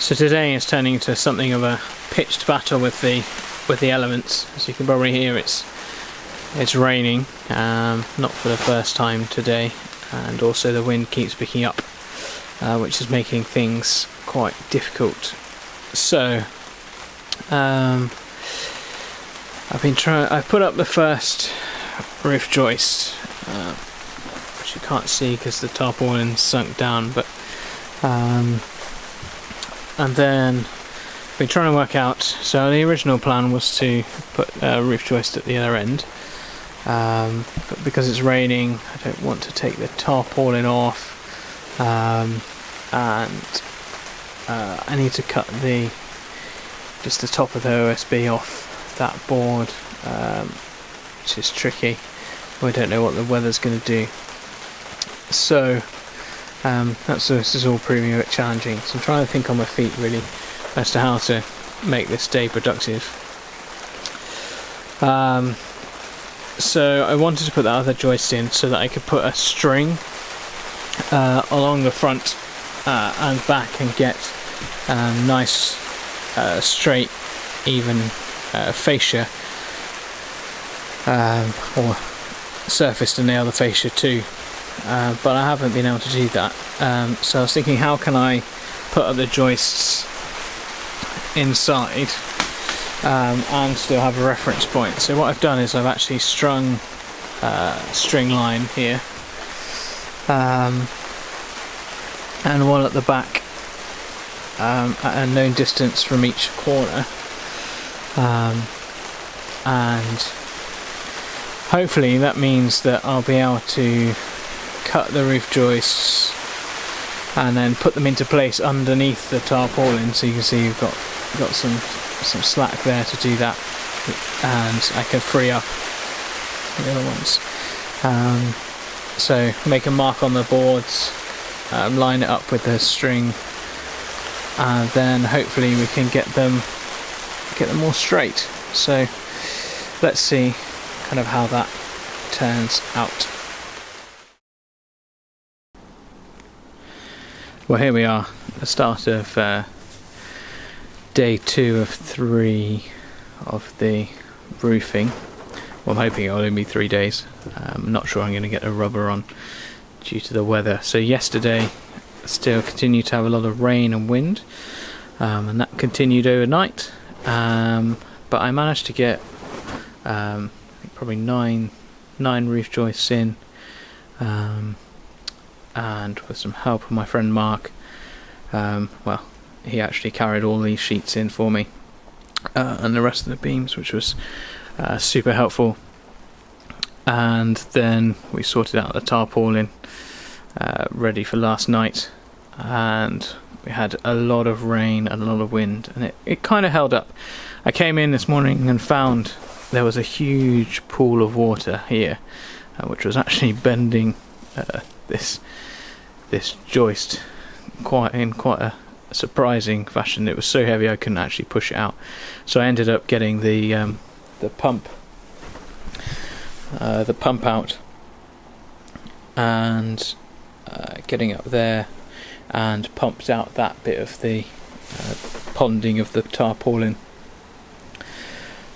So today is turning into something of a pitched battle with the elements. As you can probably hear, it's raining, not for the first time today, and also the wind keeps picking up, which is making things quite difficult. So I've put up the first roof joist, which you can't see because the tarpaulin's sunk down, but and then I've been trying to work out, so the original plan was to put a roof joist at the other end, but because it's raining I don't want to take the tarpaulin off, and I need to cut just the top of the OSB off that board, which is tricky. I don't know what the weather's going to do. So this is all proving a bit challenging. So I'm trying to think on my feet really as to how to make this day productive. So I wanted to put that other joist in so that I could put a string along the front and back and get nice straight even fascia, or surface to nail the fascia too. But I haven't been able to do that, so I was thinking, how can I put up the joists inside and still have a reference point? So what I've done is I've actually strung string line here, and one at the back at a known distance from each corner, and hopefully that means that I'll be able to cut the roof joists and then put them into place underneath the tarpaulin, so you can see you've got some slack there to do that, and I can free up the other ones. So make a mark on the boards, line it up with the string, and then hopefully we can get them get them more straight. So let's see kind of how that turns out. Well, here we are, the start of day 2 of 3 of the roofing. Well, I'm hoping it'll only be 3 days. I'm not sure I'm going to get the rubber on due to the weather. So yesterday still continued to have a lot of rain and wind, and that continued overnight, but I managed to get I think probably nine roof joists in, and with some help from my friend Mark, well, he actually carried all these sheets in for me, and the rest of the beams, which was super helpful. And then we sorted out the tarpaulin ready for last night, and we had a lot of rain and a lot of wind, and it kind of held up. I came in this morning and found there was a huge pool of water here, which was actually bending this joist quite a surprising fashion. It was so heavy I couldn't actually push it out, so I ended up getting the pump out and getting up there and pumped out that bit of the ponding of the tarpaulin.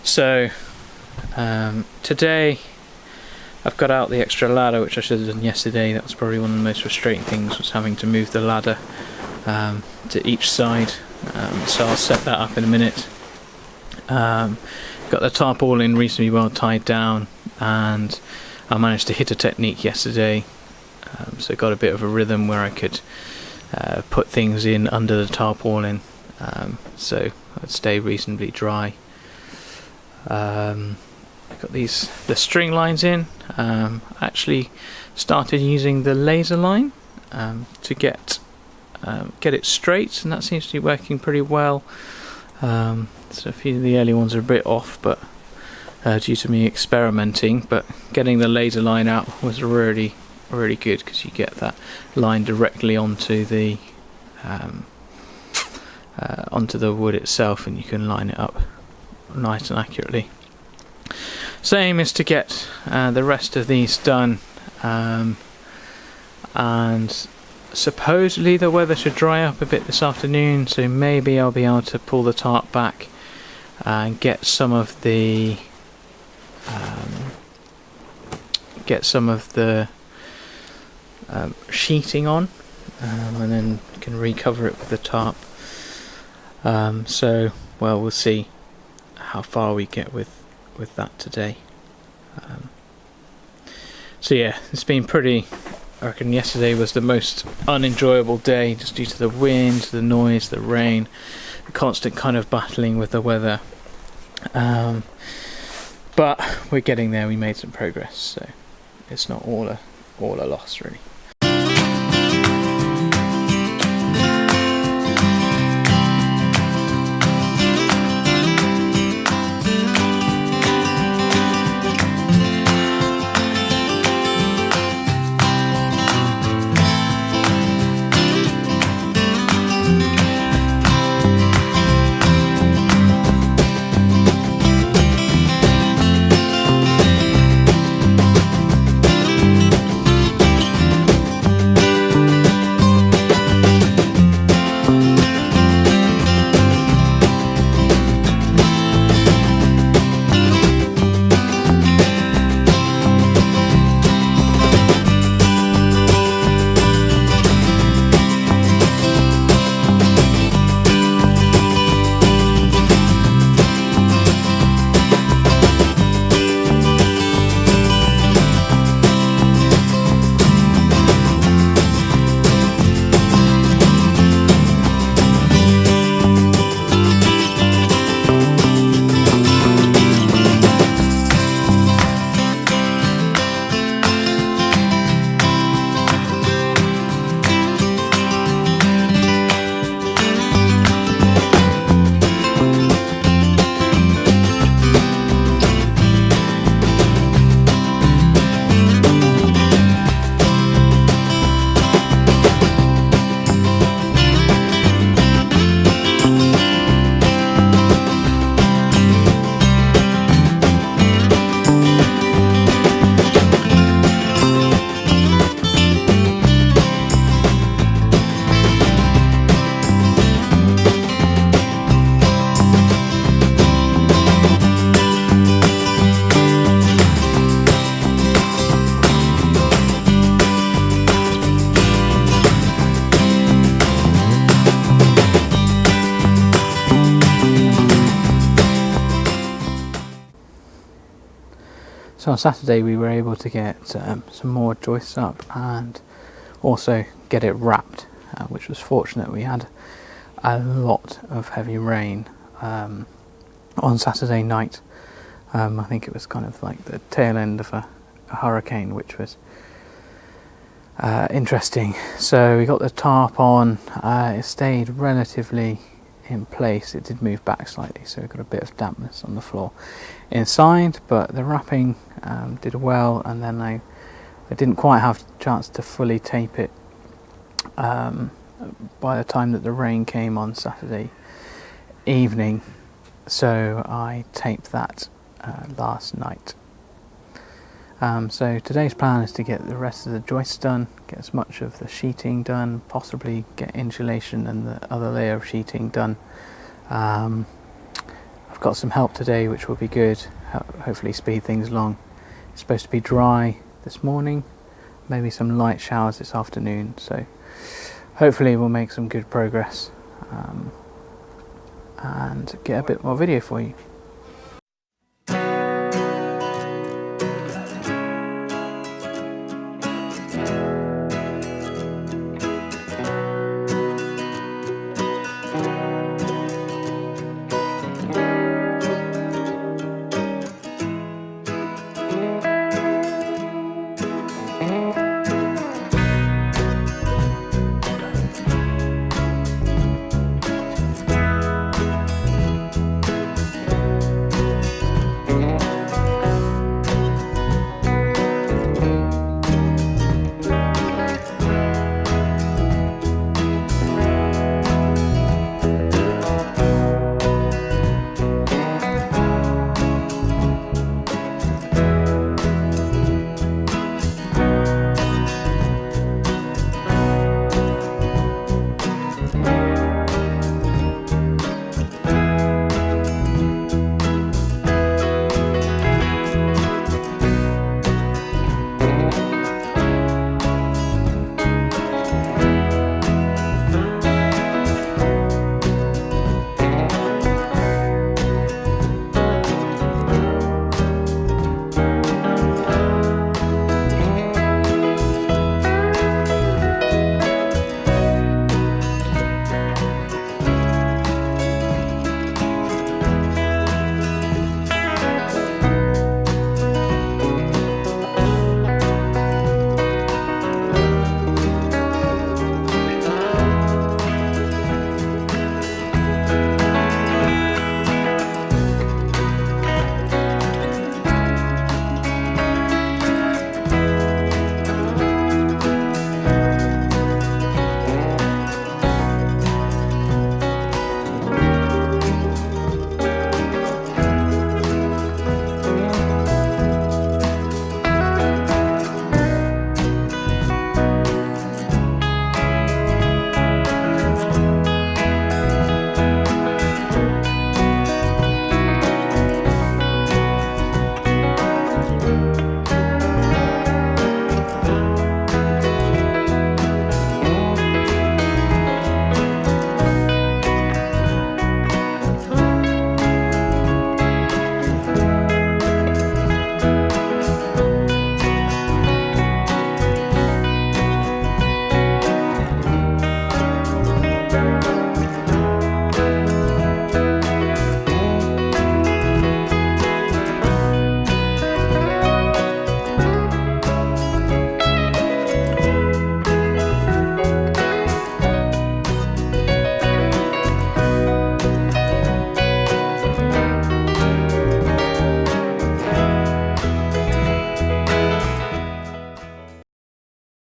So today I've got out the extra ladder, which I should have done yesterday. That was probably one of the most frustrating things, was having to move the ladder to each side, so I'll set that up in a minute. Got the tarpaulin reasonably well tied down, and I managed to hit a technique yesterday, so got a bit of a rhythm where I could put things in under the tarpaulin, so I'd stay reasonably dry. I got the string lines in. Actually started using the laser line to get it straight, and that seems to be working pretty well. So a few of the early ones are a bit off, but due to me experimenting, but getting the laser line out was really good, because you get that line directly onto the wood itself, and you can line it up nice and accurately. Same is to get the rest of these done, and supposedly the weather should dry up a bit this afternoon, so maybe I'll be able to pull the tarp back and get some of the sheeting on, and then can recover it with the tarp. So, well, we'll see how far we get with that today. So yeah, it's been pretty. I reckon yesterday was the most unenjoyable day, just due to the wind, the noise, the rain, the constant kind of battling with the weather. But we're getting there. We made some progress, so it's not all a loss, really. So on Saturday we were able to get some more joists up and also get it wrapped, which was fortunate. We had a lot of heavy rain on Saturday night. I think it was kind of like the tail end of a hurricane, which was interesting. So we got the tarp on, it stayed relatively in place. It did move back slightly, so we got a bit of dampness on the floor inside, but the wrapping did well, and then I didn't quite have a chance to fully tape it by the time that the rain came on Saturday evening, so I taped that last night. So today's plan is to get the rest of the joists done, get as much of the sheeting done, possibly get insulation and the other layer of sheeting done. I've got some help today, which will be good, hopefully speed things along. It's supposed to be dry this morning, maybe some light showers this afternoon, so hopefully we'll make some good progress and get a bit more video for you.